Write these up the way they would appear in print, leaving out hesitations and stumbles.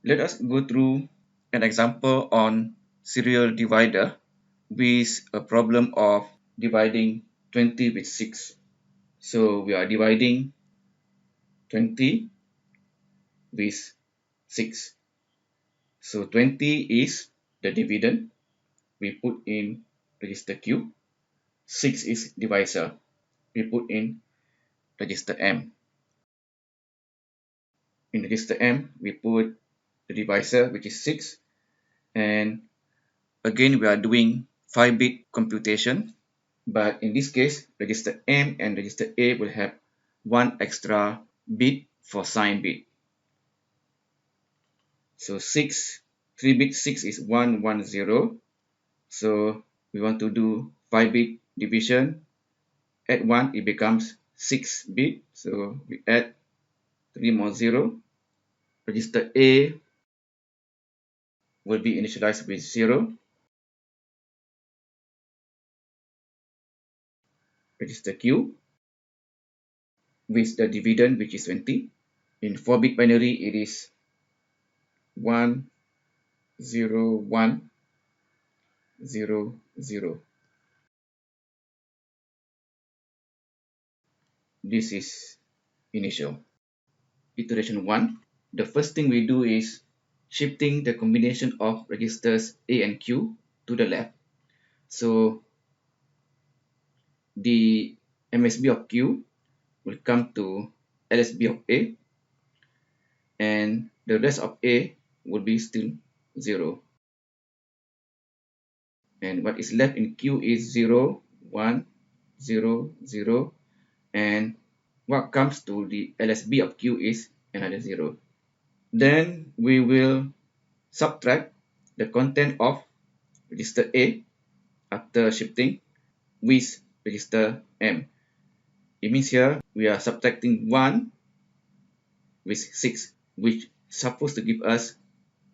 Let us go through an example on serial divider with a problem of dividing 20 with 6. So we are dividing 20 with 6. So 20 is the dividend. We put in register Q. 6 is divisor. We put in register M. In register M, we put the divisor, which is 6. And again, we are doing 5-bit computation. But in this case, register M and register A will have one extra bit for sign bit. So 3-bit 6 is 110. So we want to do 5-bit division. Add 1, it becomes 6-bit. So we add 3 more 0. Register A will be initialized with 0. Register Q with the dividend, which is 20. In 4-bit binary, it is 1, 0, 1, 0, 0. This is initial. Iteration 1. The first thing we do is shifting the combination of registers A and Q to the left. So the MSB of Q will come to LSB of A, and the rest of A will be still 0. And what is left in Q is 0, 1, 0, 0, and what comes to the LSB of Q is another 0. Then we will subtract the content of register A after shifting with register M. It means here we are subtracting 1 with 6, which is supposed to give us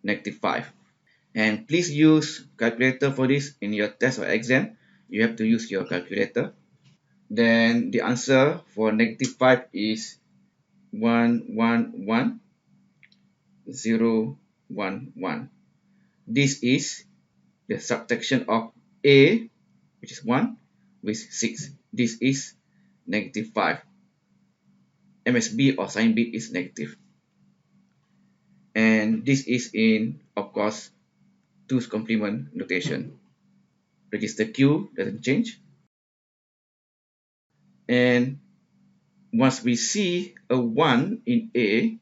-5. And please use calculator for this in your test or exam. You have to use your calculator. Then the answer for -5 is 1, 1, 1, 0, 1, 1. This is the subtraction of A, which is 1, with 6. This is -5. MSB or sign bit is negative. And this is in, of course, 2's complement notation. Register Q doesn't change. And once we see a 1 in A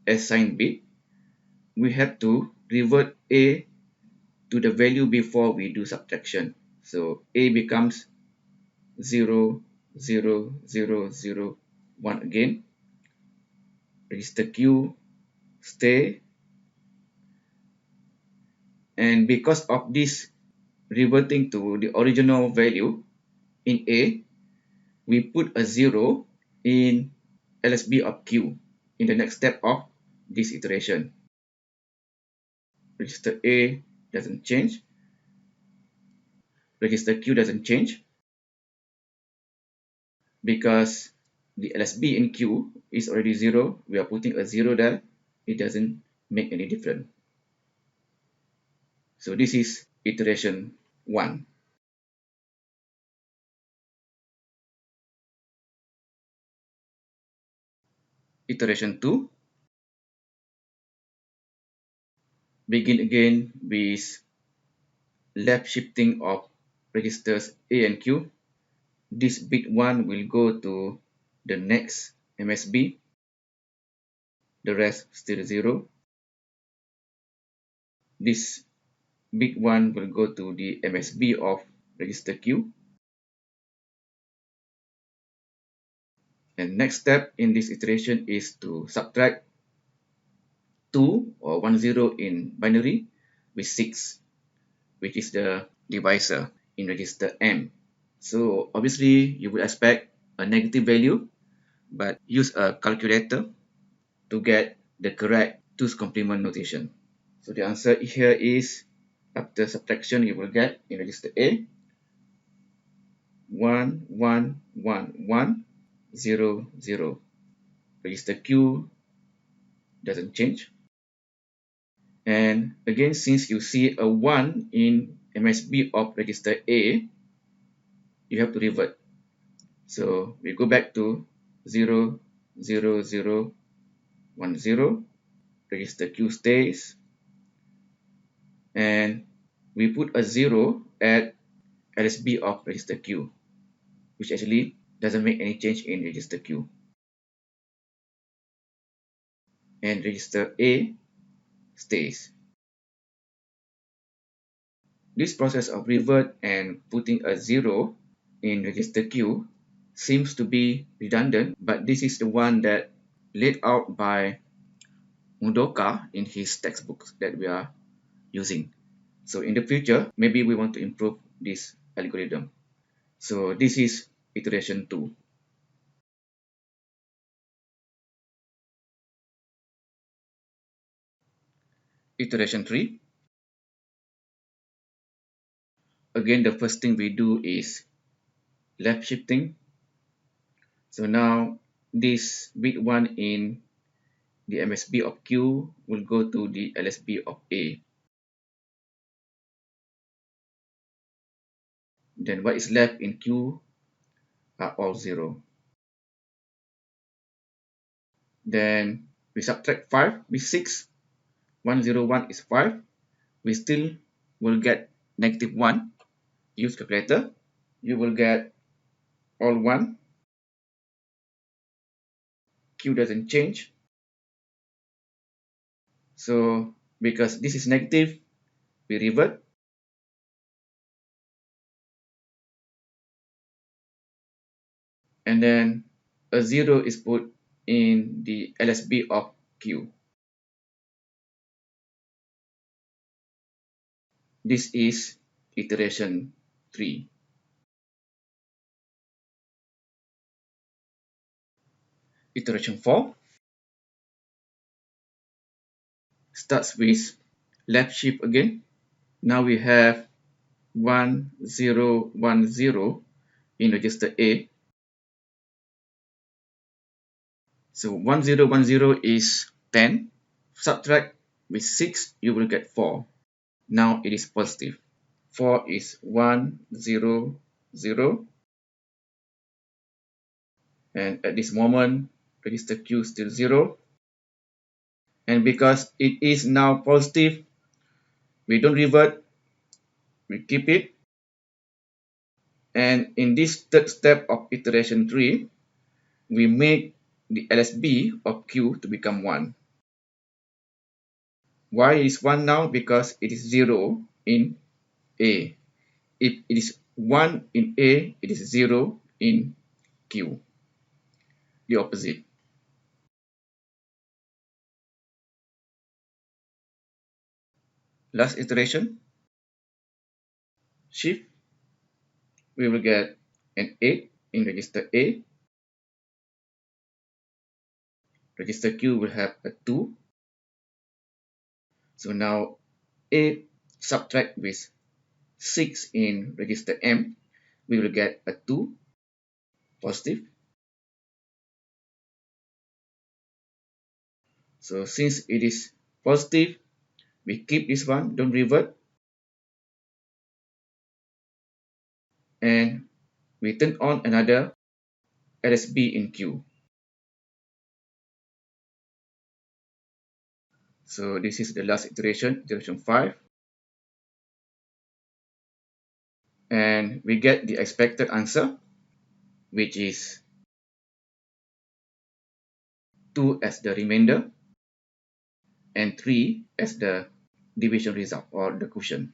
as sign bit, we have to revert A to the value before we do subtraction. So A becomes 0, 0, 0, 0, 1 again. Register Q stay. And because of this reverting to the original value in A, we put a 0 in LSB of Q in the next step of this iteration. Register A doesn't change. Register Q doesn't change because the LSB in Q is already 0. We are putting a 0 there. It doesn't make any difference. So this is iteration 1. Iteration 2. Begin again with left shifting of registers A and Q. This bit 1 will go to the next MSB. The rest still 0. This bit 1 will go to the MSB of register Q. And next step in this iteration is to subtract 2 or 10 in binary with 6, which is the divisor in register M. So obviously you would expect a negative value, but use a calculator to get the correct 2's complement notation. So the answer here is, after subtraction, you will get in register A 1, 1, 1, 1, 0, 0. Register Q doesn't change. And again, since you see a 1 in MSB of register A, you have to revert. So we go back to 0, 0, 0, 1, 0. Register Q stays. And we put a 0 at LSB of register Q, which actually doesn't make any change in register Q. And register A stays. This process of revert and putting a 0 in register Q seems to be redundant, but this is the one that laid out by Mudoka in his textbooks that we are using. So in the future, maybe we want to improve this algorithm. So this is iteration 2. Iteration 3. Again, the first thing we do is left shifting. So now this bit 1 in the MSB of Q will go to the LSB of A. Then what is left in Q are all 0. Then we subtract 5 with 6. 101 is 5. We still will get negative 1. Use calculator. You will get all 1. Q doesn't change. So because this is negative, we revert. And then a 0 is put in the LSB of Q. This is iteration 3. Iteration 4 starts with left shift again. Now we have 1, 0, 1, 0 in register A. So 1, 0, 1, 0 is 10. Subtract with 6, you will get 4. Now it is positive. 4 is 1, 0, 0. And at this moment, register Q still 0. And because it is now positive, we don't revert, we keep it. And in this third step of iteration 3, we make the LSB of Q to become 1. Why is 1 now? Because it is 0 in A. If it is 1 in A, it is 0 in Q. The opposite. Last iteration, shift, we will get an 8 in register A. Register Q will have a 2. So now 8 subtract with 6 in register M, we will get a 2 positive. So since it is positive, we keep this one, don't revert. And we turn on another LSB in Q. So this is the last iteration, iteration 5. And we get the expected answer, which is 2 as the remainder and 3 as the division result or the quotient.